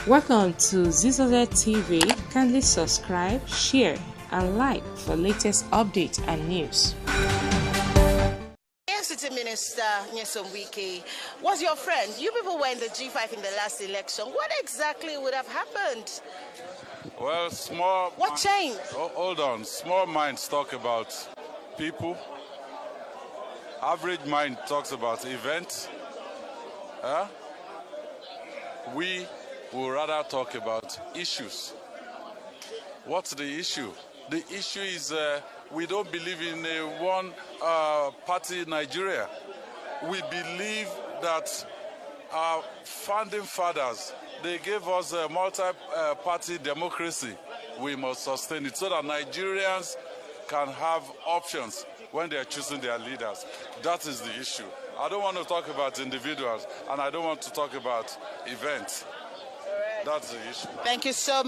Welcome to ZZZ TV. Kindly subscribe, share, and like for latest updates and news. City Minister Nyesom Wike was your friend. You people were in the G5 in the last election. What exactly would have happened? Well, What changed? Hold on. Small minds talk about people. Average mind talks about events. We will rather talk about issues. What's the issue? The issue is we don't believe in a one-party Nigeria. We believe that our founding fathers, they gave us a multi-party democracy. We must sustain it so that Nigerians can have options when they are choosing their leaders. That is the issue. I don't want to talk about individuals, and I don't want to talk about events. That's the issue. Thank you so much.